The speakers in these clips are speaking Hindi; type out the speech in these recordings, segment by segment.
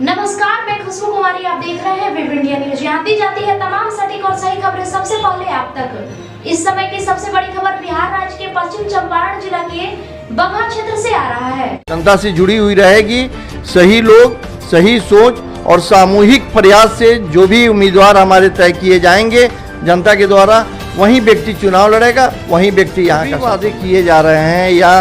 नमस्कार, मैं खुशबू कुमारी। आप देख रहे हैं वेब इंडिया न्यूज। यहाँ दी जाती है तमाम सटीक और सही खबरें सबसे पहले आप तक। इस समय की सबसे बड़ी खबर बिहार राज्य के पश्चिम चंपारण जिला के बगहा क्षेत्र से आ रहा है। जनता से जुड़ी हुई रहेगी। सही लोग, सही सोच और सामूहिक प्रयास से जो भी उम्मीदवार हमारे तय किए जाएंगे जनता के द्वारा, वही व्यक्ति चुनाव लड़ेगा, वही व्यक्ति यहाँ का वादे किए जा रहे हैं या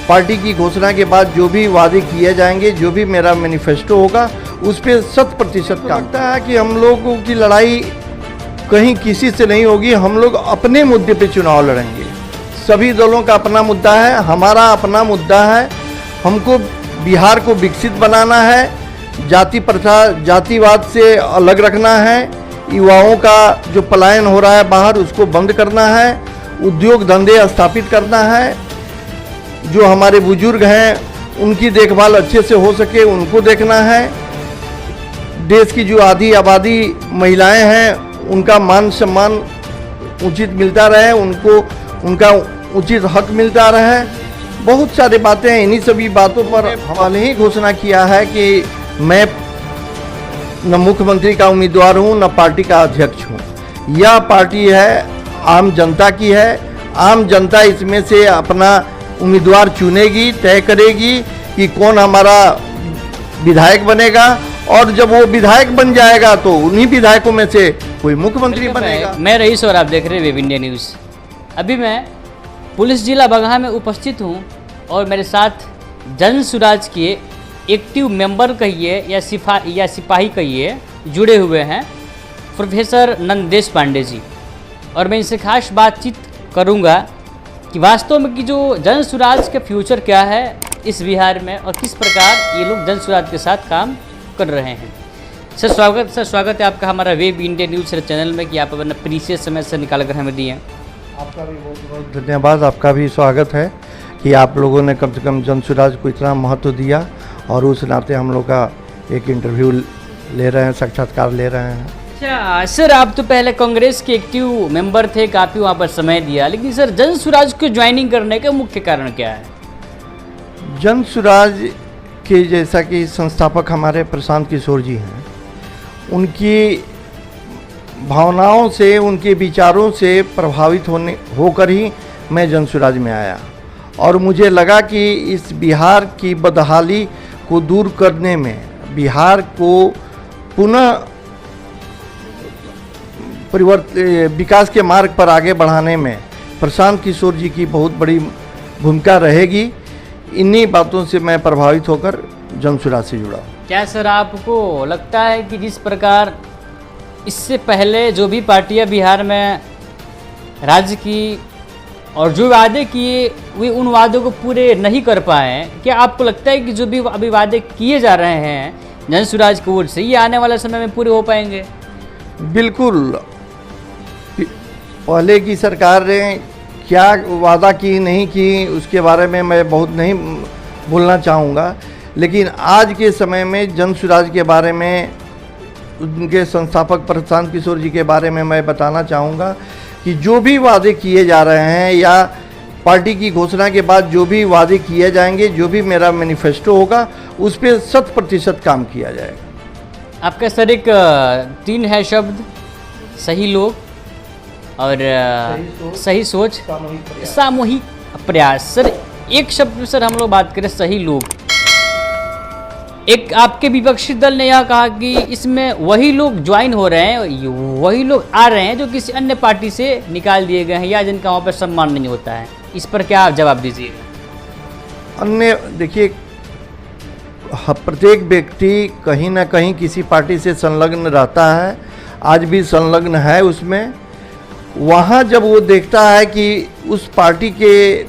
पार्टी की घोषणा के बाद जो भी वादे किए जाएंगे, जो भी मेरा मैनिफेस्टो होगा, उस पर 100% काम लगता है कि हम लोगों की लड़ाई कहीं किसी से नहीं होगी। हम लोग अपने मुद्दे पे चुनाव लड़ेंगे। सभी दलों का अपना मुद्दा है, हमारा अपना मुद्दा है। हमको बिहार को विकसित बनाना है, जाति प्रथा, जातिवाद से अलग रखना है, युवाओं का जो पलायन हो रहा है बाहर उसको बंद करना है, उद्योग धंधे स्थापित करना है, जो हमारे बुजुर्ग हैं उनकी देखभाल अच्छे से हो सके उनको देखना है, देश की जो आधी आबादी महिलाएं हैं उनका मान सम्मान उचित मिलता रहे, उनको उनका उचित हक मिलता रहे। बहुत सारी बातें हैं। इन्हीं सभी बातों पर हमने ही घोषणा किया है कि मैं न मुख्यमंत्री का उम्मीदवार हूं, न पार्टी का अध्यक्ष हूं। यह पार्टी है आम जनता की है। आम जनता इसमें से अपना उम्मीदवार चुनेगी, तय करेगी कि कौन हमारा विधायक बनेगा, और जब वो विधायक बन जाएगा तो उन्हीं विधायकों में से कोई मुख्यमंत्री बनेगा। मैं रईस और आप देख रहे हैं वेब इंडिया न्यूज़। अभी मैं पुलिस जिला बगहा में उपस्थित हूं और मेरे साथ जन सुराज के एक्टिव मेंबर कहिए या सिपाही कहिए जुड़े हुए हैं प्रोफेसर नंदेश पांडे जी, और मैं इनसे खास बातचीत करूंगा कि वास्तव में कि जो जन सुराज का फ्यूचर क्या है इस बिहार में और किस प्रकार ये लोग जन सुराज के साथ काम कर रहे हैं। सर स्वागत है आपका हमारा वेब इंडिया न्यूज़ चैनल में कि आप अपना प्रीशियस समय से निकाल कर हमें दिए। आपका भी बहुत बहुत धन्यवाद। आपका भी स्वागत है कि आप लोगों ने कम से कम जन सुराज को इतना महत्व दिया और उस नाते हम लोग का एक इंटरव्यू ले रहे हैं, साक्षात्कार ले रहे हैं। अच्छा सर, आप तो पहले कांग्रेस के एक्टिव मेंबर थे, काफ़ी वहाँ पर समय दिया, लेकिन सर जन सुराज को ज्वाइनिंग करने का मुख्य कारण क्या है? जन सुराज के जैसा कि संस्थापक हमारे प्रशांत किशोर जी हैं, उनकी भावनाओं से, उनके विचारों से प्रभावित होकर ही मैं जन सुराज में आया, और मुझे लगा कि इस बिहार की बदहाली को दूर करने में, बिहार को पुनः विकास के मार्ग पर आगे बढ़ाने में प्रशांत किशोर जी की बहुत बड़ी भूमिका रहेगी। इन्हीं बातों से मैं प्रभावित होकर जन सुराज से जुड़ा। क्या सर आपको लगता है कि जिस प्रकार इससे पहले जो भी पार्टियां बिहार में राज्य की और जो वादे किए वे उन वादों को पूरे नहीं कर पाए, क्या आपको लगता है कि जो भी अभी वादे किए जा रहे हैं जन सुराज की ओर से ये आने वाले समय में पूरे हो पाएंगे? बिल्कुल। पहले की सरकार ने क्या वादा की नहीं की उसके बारे में मैं बहुत नहीं बोलना चाहूँगा, लेकिन आज के समय में जन सुराज के बारे में, उनके संस्थापक प्रशांत किशोर जी के बारे में मैं बताना चाहूँगा कि जो भी वादे किए जा रहे हैं या पार्टी की घोषणा के बाद जो भी वादे किए जाएंगे, जो भी मेरा मैनिफेस्टो होगा, उस पर 100% काम किया जाएगा। आपका सर एक 3 है शब्द, सही लोग और सही सोच, सामूहिक प्रयास। सर एक शब्द सर हम लोग बात करें सही लोग, एक आपके विपक्षी दल ने यह कहा कि इसमें वही लोग ज्वाइन हो रहे हैं, वही लोग आ रहे हैं जो किसी अन्य पार्टी से निकाल दिए गए हैं या जिनका वहाँ पर सम्मान नहीं होता है। इस पर क्या आप जवाब दीजिएगा? अन्य देखिए, प्रत्येक व्यक्ति कहीं ना कहीं किसी पार्टी से संलग्न रहता है, आज भी संलग्न है उसमें। वहाँ जब वो देखता है कि उस पार्टी के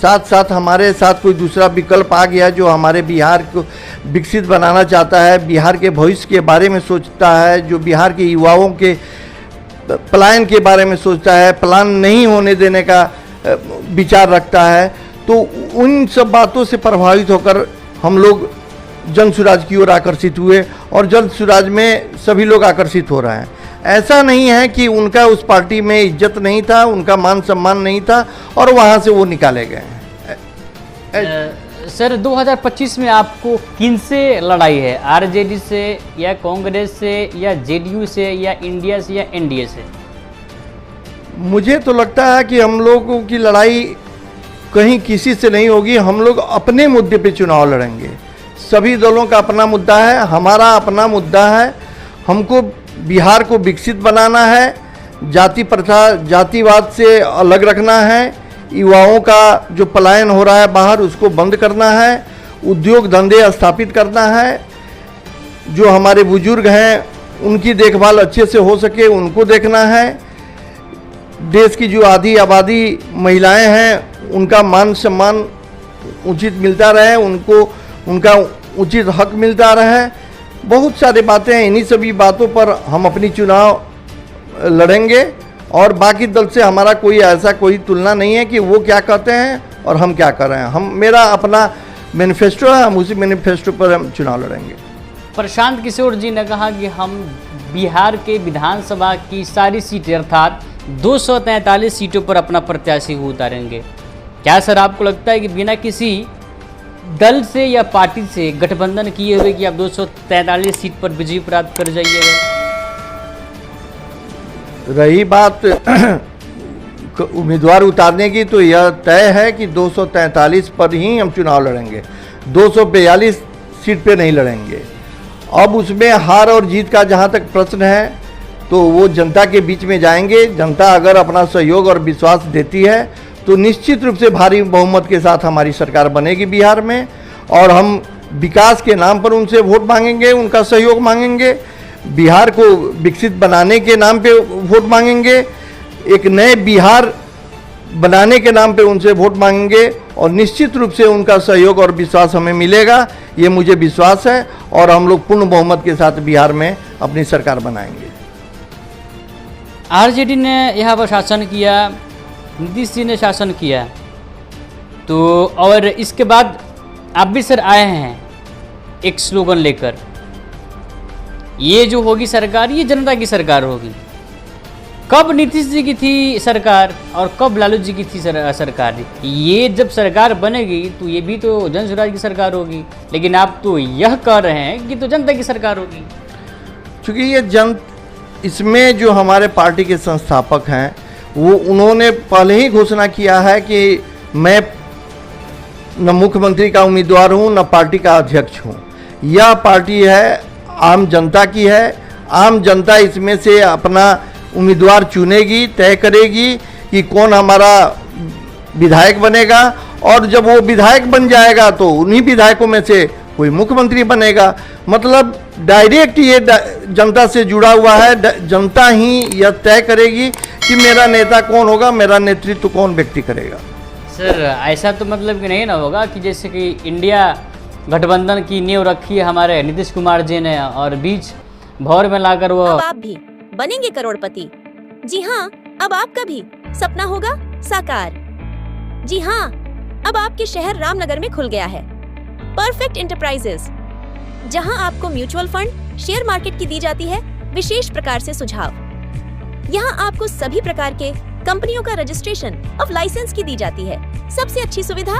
साथ साथ हमारे साथ कोई दूसरा विकल्प आ गया जो हमारे बिहार को विकसित बनाना चाहता है, बिहार के भविष्य के बारे में सोचता है, जो बिहार के युवाओं के पलायन के बारे में सोचता है, पलायन नहीं होने देने का विचार रखता है, तो उन सब बातों से प्रभावित होकर हम लोग जन सुराज की ओर आकर्षित हुए और जन सुराज में सभी लोग आकर्षित हो रहे हैं। ऐसा नहीं है कि उनका उस पार्टी में इज्जत नहीं था, उनका मान सम्मान नहीं था और वहाँ से वो निकाले गए हैं। सर 2025 में आपको किन से लड़ाई है, आरजेडी से या कांग्रेस से या जेडीयू से या इंडिया से या एनडीए से? मुझे तो लगता है कि हम लोगों की लड़ाई कहीं किसी से नहीं होगी। हम लोग अपने मुद्दे पे चुनाव लड़ेंगे। सभी दलों का अपना मुद्दा है, हमारा अपना मुद्दा है। हमको बिहार को विकसित बनाना है, जाति प्रथा जातिवाद से अलग रखना है, युवाओं का जो पलायन हो रहा है बाहर उसको बंद करना है, उद्योग धंधे स्थापित करना है, जो हमारे बुजुर्ग हैं उनकी देखभाल अच्छे से हो सके उनको देखना है, देश की जो आधी आबादी महिलाएं हैं उनका मान सम्मान उचित मिलता रहे, उनको उनका उचित हक मिलता रहे। बहुत सारी बातें हैं, इन्हीं सभी बातों पर हम अपनी चुनाव लड़ेंगे और बाकी दल से हमारा कोई ऐसा कोई तुलना नहीं है कि वो क्या कहते हैं और हम क्या कर रहे हैं। मेरा अपना मैनिफेस्टो है, हम उसी मैनिफेस्टो पर हम चुनाव लड़ेंगे। प्रशांत किशोर जी ने कहा कि हम बिहार के विधानसभा की सारी सीटें अर्थात 243 सीटों पर अपना प्रत्याशी को उतारेंगे। क्या सर आपको लगता है कि बिना किसी दल से या पार्टी से गठबंधन किए हुए कि आप 243 सीट पर विजय प्राप्त कर जाइएगा? रही बात उम्मीदवार उतारने की, तो यह तय है कि 243 पर ही हम चुनाव लड़ेंगे, 242 सीट पे नहीं लड़ेंगे। अब उसमें हार और जीत का जहां तक प्रश्न है तो वो जनता के बीच में जाएंगे। जनता अगर अपना सहयोग और विश्वास देती है तो निश्चित रूप से भारी बहुमत के साथ हमारी सरकार बनेगी बिहार में, और हम विकास के नाम पर उनसे वोट मांगेंगे, उनका सहयोग मांगेंगे, बिहार को विकसित बनाने के नाम पे वोट मांगेंगे, एक नए बिहार बनाने के नाम पे उनसे वोट मांगेंगे और निश्चित रूप से उनका सहयोग और विश्वास हमें मिलेगा, ये मुझे विश्वास है। और हम लोग पूर्ण बहुमत के साथ बिहार में अपनी सरकार बनाएंगे। आरजेडी ने यहाँ पर शासन किया, नीतीश जी ने शासन किया, तो और इसके बाद आप भी सर आए हैं एक स्लोगन लेकर, ये जो होगी सरकार ये जनता की सरकार होगी। कब नीतीश जी की थी सरकार और कब लालू जी की थी सरकार? ये जब सरकार बनेगी तो ये भी तो जन स्वराज की सरकार होगी, लेकिन आप तो यह कह रहे हैं कि तो जनता की सरकार होगी। चूँकि ये इसमें जो हमारे पार्टी के संस्थापक हैं वो उन्होंने पहले ही घोषणा किया है कि मैं न मुख्यमंत्री का उम्मीदवार हूँ न पार्टी का अध्यक्ष हूँ। यह पार्टी है आम जनता की है, आम जनता इसमें से अपना उम्मीदवार चुनेगी, तय करेगी कि कौन हमारा विधायक बनेगा, और जब वो विधायक बन जाएगा तो उन्हीं विधायकों में से कोई मुख्यमंत्री बनेगा। मतलब डायरेक्ट ये जनता से जुड़ा हुआ है, जनता ही यह तय करेगी कि मेरा नेता कौन होगा, मेरा नेतृत्व कौन व्यक्ति करेगा। सर ऐसा तो मतलब कि नहीं ना होगा कि जैसे कि इंडिया गठबंधन की नींव रखी है हमारे नीतीश कुमार जी ने और बीच भौर में लाकर वो अब आप भी बनेंगे करोड़पति। जी हाँ, अब आपका भी सपना होगा साकार। जी हाँ, अब आपके शहर रामनगर में खुल गया है परफेक्ट एंटरप्राइजेस, जहां आपको म्यूचुअल फंड, शेयर मार्केट की दी जाती है विशेष प्रकार से सुझाव। यहां आपको सभी प्रकार के कंपनियों का रजिस्ट्रेशन ऑफ लाइसेंस की दी जाती है। सबसे अच्छी सुविधा,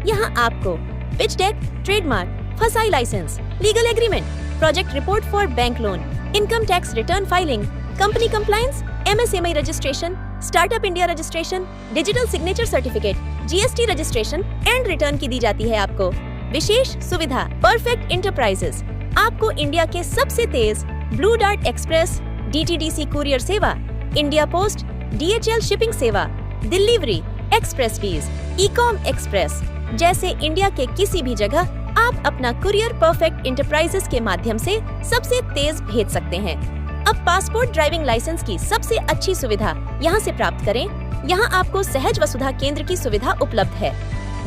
यहां आपको pitch deck, trademark, FSSAI licence, legal agreement, project report for bank loan, income tax return filing, company compliance, MSME registration, startup India registration, digital signature certificate, GST registration and return की दी जाती है आपको विशेष सुविधा। परफेक्ट एंटरप्राइजेस आपको इंडिया के सबसे तेज blue dart express, DTDC courier सेवा, इंडिया पोस्ट, डीएचएल शिपिंग सेवा, delivery, express fees, Ecom express जैसे इंडिया के किसी भी जगह आप अपना कुरियर परफेक्ट एंटरप्राइजेस के माध्यम से सबसे तेज भेज सकते हैं। अब पासपोर्ट, ड्राइविंग लाइसेंस की सबसे अच्छी सुविधा यहाँ से प्राप्त करें। यहाँ आपको सहज वसुधा केंद्र की सुविधा उपलब्ध है,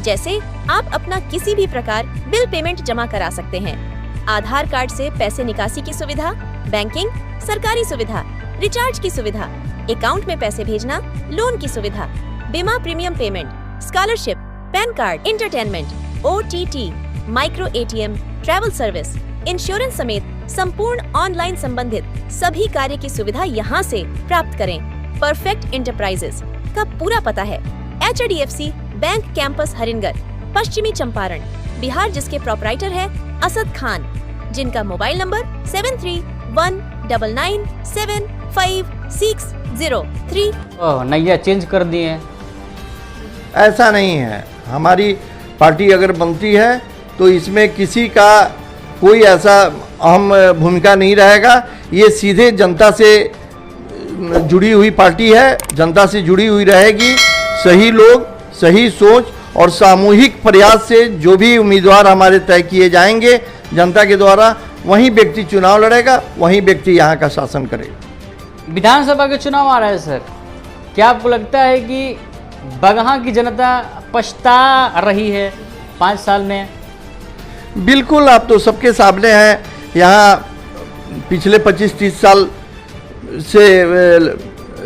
जैसे आप अपना किसी भी प्रकार बिल पेमेंट जमा करा सकते हैं, आधार कार्ड से पैसे निकासी की सुविधा, बैंकिंग, सरकारी सुविधा, रिचार्ज की सुविधा, अकाउंट में पैसे भेजना, लोन की सुविधा, बीमा premium payment, scholarship, pan card, entertainment, OTT, micro ATM, travel service, insurance समेत संपूर्ण ऑनलाइन संबंधित सभी कार्य की सुविधा यहाँ से प्राप्त करें। परफेक्ट एंटरप्राइजेस का पूरा पता है HDFC बैंक कैंपस हरिनगर, पश्चिमी चंपारण, बिहार, जिसके प्रोपराइटर है असद खान, जिनका मोबाइल नंबर 7319975603। नैया चेंज कर दिए हैं। ऐसा नहीं है। हमारी पार्टी अगर बनती है तो इसमें किसी का कोई ऐसा अहम भूमिका नहीं रहेगा। ये सीधे जनता से जुड़ी हुई पार्टी है, जनता से जुड़ी हुई रहेगी। सही लोग, सही सोच और सामूहिक प्रयास से जो भी उम्मीदवार हमारे तय किए जाएंगे जनता के द्वारा, वही व्यक्ति चुनाव लड़ेगा, वही व्यक्ति यहाँ का शासन करेगा। विधानसभा के चुनाव आ रहे हैं सर, क्या आपको लगता है कि बगहा की जनता पछता रही है 5 साल में? बिल्कुल, आप तो सबके सामने हैं। यहाँ पिछले 25-30 साल से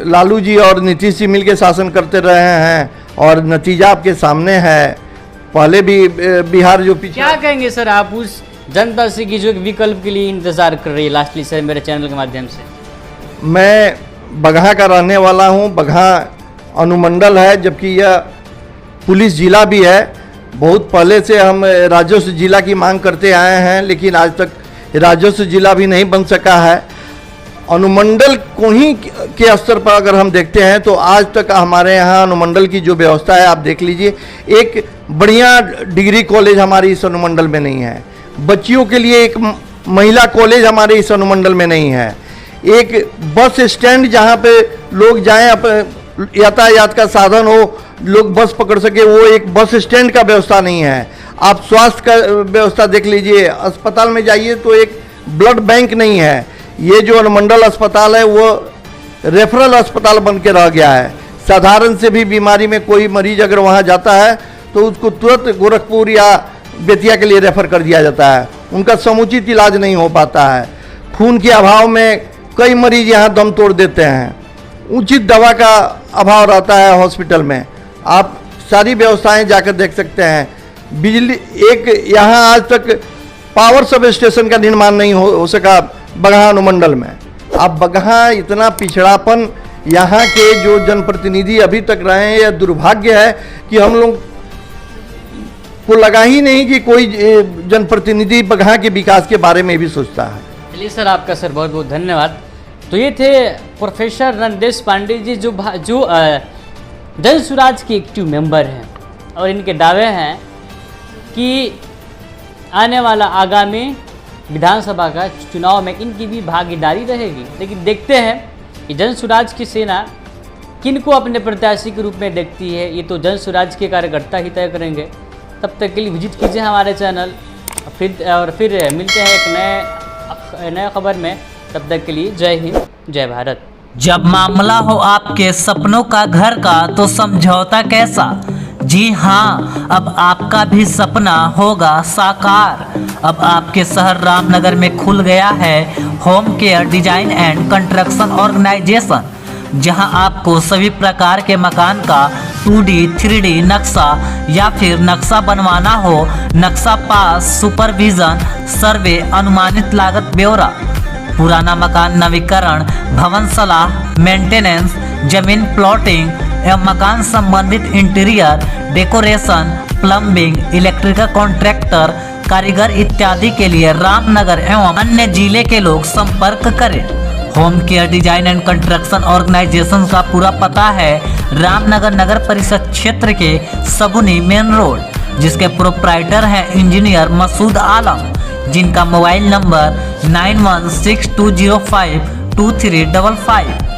लालू जी और नीतीश जी मिलकर शासन करते रहे हैं और नतीजा आपके सामने है। पहले भी बिहार जो पीछे। क्या कहेंगे सर आप उस जनता से कि जो एक विकल्प के लिए इंतजार कर रही है लास्टली सर मेरे चैनल के माध्यम से? मैं बगहा का रहने वाला हूँ। बगहा अनुमंडल है, जबकि यह पुलिस जिला भी है। बहुत पहले से हम राजस्व जिला की मांग करते आए हैं, लेकिन आज तक राजस्व जिला भी नहीं बन सका है। अनुमंडल को ही के स्तर पर अगर हम देखते हैं तो आज तक हमारे यहाँ अनुमंडल की जो व्यवस्था है आप देख लीजिए। एक बढ़िया डिग्री कॉलेज हमारे इस अनुमंडल में नहीं है। बच्चियों के लिए एक महिला कॉलेज हमारे इस अनुमंडल में नहीं है। एक बस स्टैंड जहाँ पे लोग जाएं, यातायात का साधन हो, लोग बस पकड़ सके, वो एक बस स्टैंड का व्यवस्था नहीं है। आप स्वास्थ्य का व्यवस्था देख लीजिए, अस्पताल में जाइए तो एक ब्लड बैंक नहीं है। ये जो अनुमंडल अस्पताल है वो रेफरल अस्पताल बन के रह गया है। साधारण से भी बीमारी में कोई मरीज अगर वहाँ जाता है तो उसको तुरंत गोरखपुर या बेतिया के लिए रेफर कर दिया जाता है। उनका समुचित इलाज नहीं हो पाता है। खून के अभाव में कई मरीज यहाँ दम तोड़ देते हैं। उचित दवा का अभाव रहता है हॉस्पिटल में। आप सारी व्यवस्थाएं जाकर देख सकते हैं। बिजली, एक यहाँ आज तक पावर सब स्टेशन का निर्माण नहीं हो सका बगहा अनुमंडल में। अब बगहा इतना पिछड़ापन, यहाँ के जो जनप्रतिनिधि अभी तक रहे हैं, यह दुर्भाग्य है कि हम लोग को लगा ही नहीं कि कोई जनप्रतिनिधि बगहा के विकास के बारे में भी सोचता है। चलिए सर, आपका सर बहुत बहुत धन्यवाद। तो ये थे प्रोफेसर रणदेश पांडे जी, जो जन सुराज के एक्टिव मेंबर हैं, और इनके दावे हैं कि आने वाला आगामी विधानसभा का चुनाव में इनकी भी भागीदारी रहेगी। लेकिन देखते हैं कि जन सुराज की सेना किनको अपने प्रत्याशी के रूप में देखती है, ये तो जन सुराज के कार्यकर्ता ही तय करेंगे। तब तक के लिए विजिट कीजिए हमारे चैनल, फिर मिलते हैं एक नए खबर में। तब तक के लिए जय हिंद, जय भारत। जब मामला हो आपके सपनों का घर का तो समझौता कैसा? जी हाँ, अब आपका भी सपना होगा साकार। अब आपके शहर रामनगर में खुल गया है home care design and construction organisation, जहां आपको सभी प्रकार के मकान का 2D 3D नक्शा या फिर नक्शा बनवाना हो, नक्शा पास, सुपरविजन, सर्वे, अनुमानित लागत ब्यौरा, पुराना मकान नवीकरण, भवन सलाह, मेंटेनेंस, जमीन प्लॉटिंग एवं मकान संबंधित interior decoration, plumbing, electrical contractor, कारीगर इत्यादि के लिए रामनगर एवं अन्य जिले के लोग संपर्क करें। Home care design and construction organisation का पूरा पता है रामनगर नगर परिषद क्षेत्र के सगुनी मेन रोड, जिसके प्रोप्राइटर हैं इंजीनियर मसूद आलम, जिनका मोबाइल नंबर 9162052355।